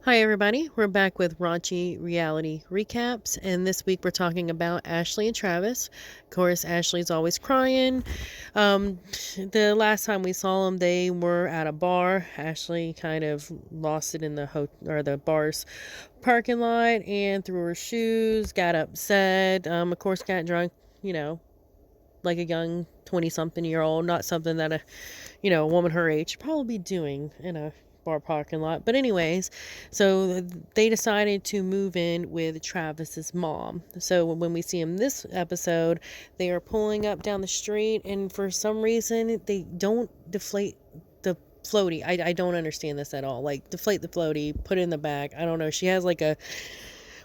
Hi, everybody. We're back with raunchy reality recaps, and this week we're talking about Ashley and Travis. Of course, Ashley's always crying. Um, the last time we saw them, they were at a bar. Ashley kind of lost it in the bar's parking lot and threw her shoes, got upset. Of course, got drunk. You know, like a young 20-something-year-old, not something that a woman her age should probably be doing in a bar parking lot. But anyways, so they decided to move in with Travis's mom. So when we see him this episode, they are pulling up down the street, and for some reason they don't deflate the floaty. I don't understand this at all. Like, deflate the floaty, put it in the back. I don't know. She has like a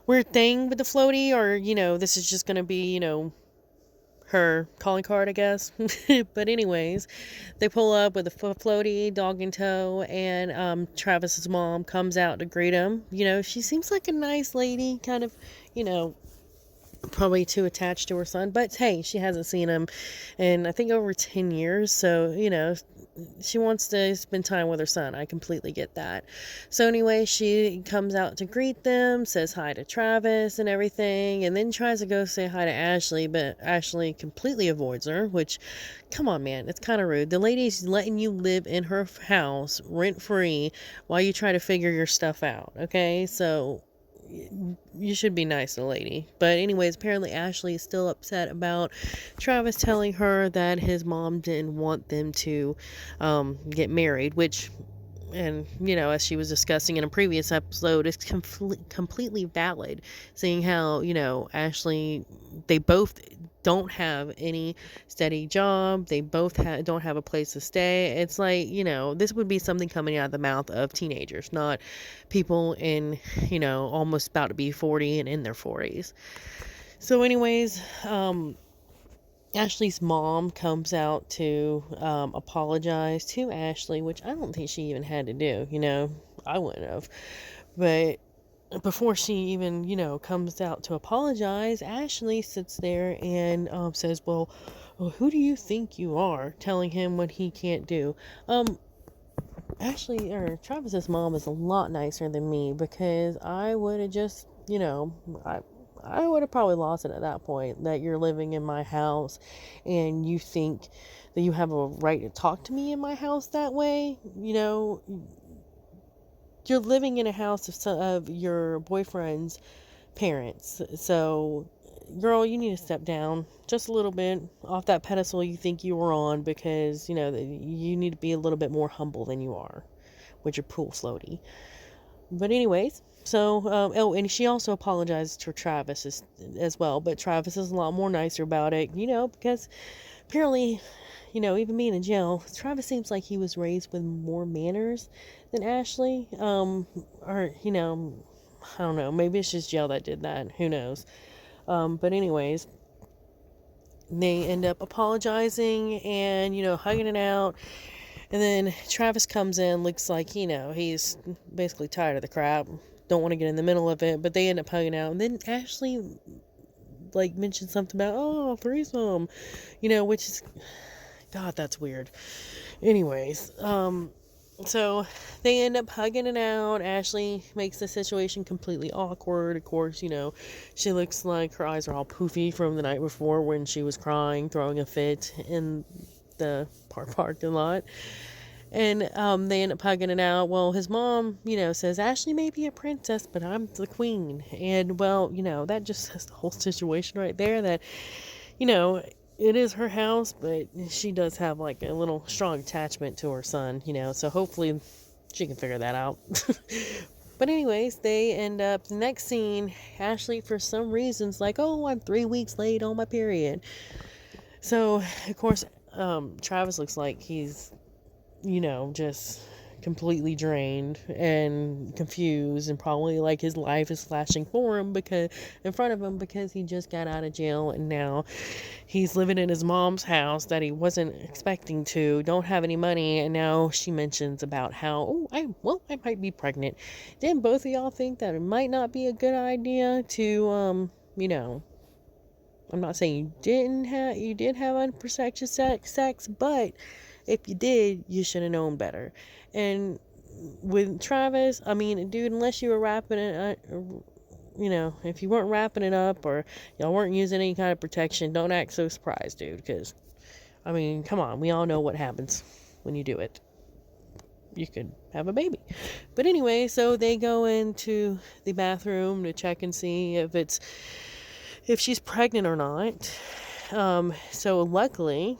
weird thing with the floaty, or this is just gonna be her calling card, I guess. But anyways, they pull up with a floaty, dog in tow, and Travis's mom comes out to greet him. She seems like a nice lady, kind of, you know, probably too attached to her son, but hey, she hasn't seen him in I think over 10 years, so she wants to spend time with her son. I completely get that. So anyway, she comes out to greet them, says hi to Travis and everything, and then tries to go say hi to Ashley, but Ashley completely avoids her, which, come on, man, it's kind of rude. The lady's letting you live in her house rent free while you try to figure your stuff out, okay? So you should be nice to the lady. But anyways, apparently Ashley is still upset about Travis telling her that his mom didn't want them to get married, which, and as she was discussing in a previous episode, is completely valid, seeing how Ashley, they both don't have any steady job, they both don't have a place to stay. It's like, this would be something coming out of the mouth of teenagers, not people in almost about to be 40 and in their 40s. So anyways, Ashley's mom comes out to apologize to Ashley, which I don't think she even had to do. I wouldn't have. But before she even, comes out to apologize, Ashley sits there and says, well, who do you think you are, telling him what he can't do? Ashley, or Travis's mom, is a lot nicer than me, because I would have just, I would have probably lost it at that point, that you're living in my house and you think that you have a right to talk to me in my house that way. You're living in a house of your boyfriend's parents. So, girl, you need to step down just a little bit off that pedestal you think you were on, because, you need to be a little bit more humble than you are with your pool floaty. But anyways, so, and she also apologized to Travis as well, but Travis is a lot more nicer about it, because apparently, even being in jail, Travis seems like he was raised with more manners than Ashley. Or, I don't know, maybe it's just jail that did that, who knows. But anyways, they end up apologizing and, hugging it out. And then Travis comes in, looks like, he's basically tired of the crap, don't want to get in the middle of it, but they end up hugging out. And then Ashley, like, mentioned something about, oh, threesome, which is, God, that's weird. Anyways, so they end up hugging it out. Ashley makes the situation completely awkward. Of course, she looks like her eyes are all poofy from the night before when she was crying, throwing a fit in the parking lot. And they end up hugging it out. Well, his mom, says, Ashley may be a princess, but I'm the queen. And, well, that just says the whole situation right there, that, it is her house, but she does have, like, a little strong attachment to her son, so hopefully she can figure that out. But anyways, they end up, the next scene, Ashley, for some reason's like, oh, I'm 3 weeks late on my period. So, of course, Travis looks like he's, just completely drained and confused, and probably like his life is flashing for him, because in front of him, because he just got out of jail and now he's living in his mom's house that he wasn't expecting to, don't have any money. And now she mentions about how, I might be pregnant. Didn't both of y'all think that it might not be a good idea to I'm not saying you did have unprotected sex, but if you did, you should have known better. And with Travis, I mean, dude, unless you were wrapping it, if you weren't wrapping it up or y'all weren't using any kind of protection, don't act so surprised, dude, because, I mean, come on, we all know what happens when you do it. You could have a baby. But anyway, so they go into the bathroom to check and see if she's pregnant or not. So luckily,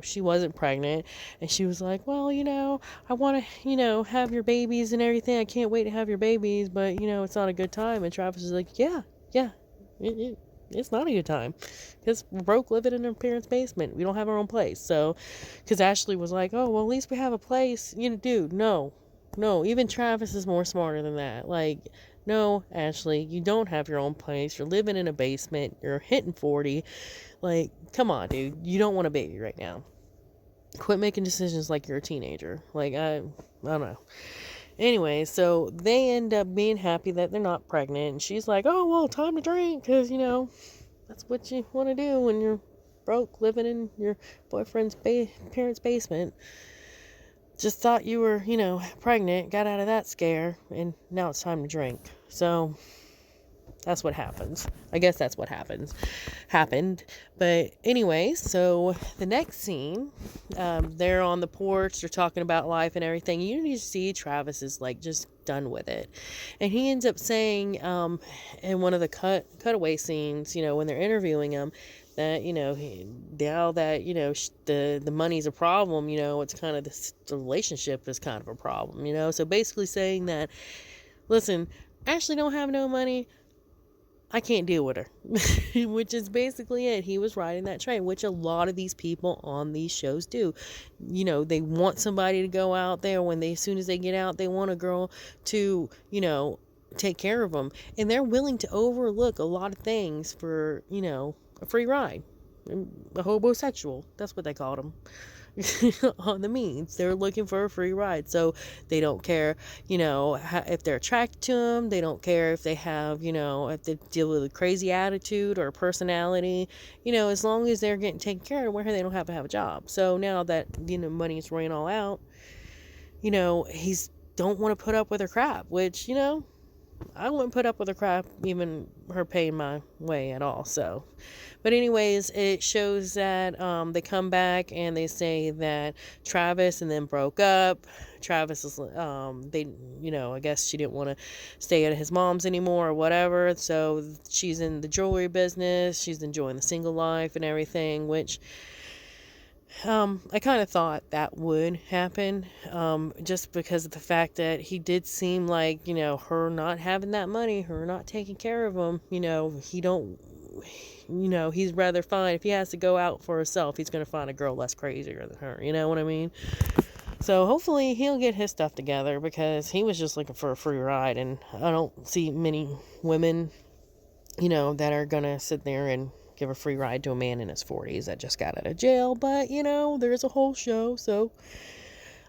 she wasn't pregnant, and she was like, well, I want to, have your babies and everything. I can't wait to have your babies, but, it's not a good time. And Travis is like, yeah, it's not a good time because we're broke living in our parents' basement. We don't have our own place. So, because Ashley was like, oh, well, at least we have a place. Dude, no, even Travis is more smarter than that. Like, no, Ashley, you don't have your own place. You're living in a basement. You're hitting 40. Like, come on, dude. You don't want a baby right now. Quit making decisions like you're a teenager. Like, I don't know. Anyway, so they end up being happy that they're not pregnant. And she's like, oh, well, time to drink because, that's what you want to do when you're broke living in your boyfriend's parents' basement. Just thought you were, pregnant, got out of that scare, and now it's time to drink. So that's what happens. I guess that's what happened. But anyway, so the next scene, they're on the porch, they're talking about life and everything. You need to see Travis is like just done with it. And he ends up saying, in one of the cutaway scenes, when they're interviewing him, that, now that, the money's a problem, it's kind of the relationship is kind of a problem, so basically saying that, listen, Ashley don't have no money, I can't deal with her, which is basically it. He was riding that train, which a lot of these people on these shows do. They want somebody to go out there as soon as they get out, they want a girl to, take care of them. And they're willing to overlook a lot of things for, a free ride. A hobosexual, that's what they called them. On the means they're looking for a free ride, so they don't care if they're attracted to them. They don't care if they have if they deal with a crazy attitude or personality, as long as they're getting taken care of, where they don't have to have a job. So now that money's running all out, he's don't want to put up with her crap, which I wouldn't put up with her crap, even her paying my way at all. So, but anyways, it shows that they come back and they say that Travis and them broke up. Travis is, I guess she didn't want to stay at his mom's anymore or whatever. So she's in the jewelry business. She's enjoying the single life and everything, which I kind of thought that would happen, just because of the fact that he did seem like, her not having that money, her not taking care of him, he don't, he's rather fine. If he has to go out for himself, he's going to find a girl less crazier than her, you know what I mean? So hopefully he'll get his stuff together, because he was just looking for a free ride, and I don't see many women, that are going to sit there and give a free ride to a man in his 40s that just got out of jail. But, there's a whole show, so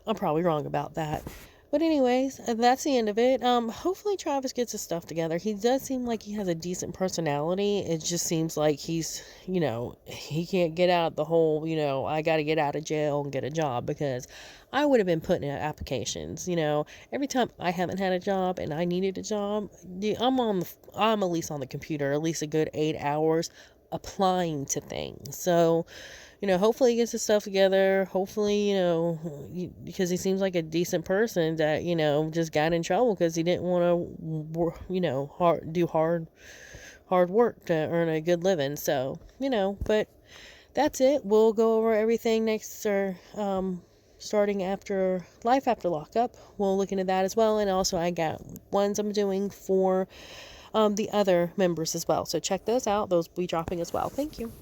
I'm probably wrong about that. But anyways, that's the end of it. Hopefully Travis gets his stuff together. He does seem like he has a decent personality. It just seems like he's, he can't get out the whole, I got to get out of jail and get a job, because I would have been putting in applications, every time I haven't had a job and I needed a job, I'm at least on the computer, at least a good 8 hours applying to things. So, hopefully he gets his stuff together. Hopefully, because he seems like a decent person that, just got in trouble because he didn't want to, do hard work to earn a good living. So, but that's it. We'll go over everything next, or starting after Life After Lockup. We'll look into that as well. And also I got ones I'm doing for the other members as well. So check those out. Those will be dropping as well. Thank you.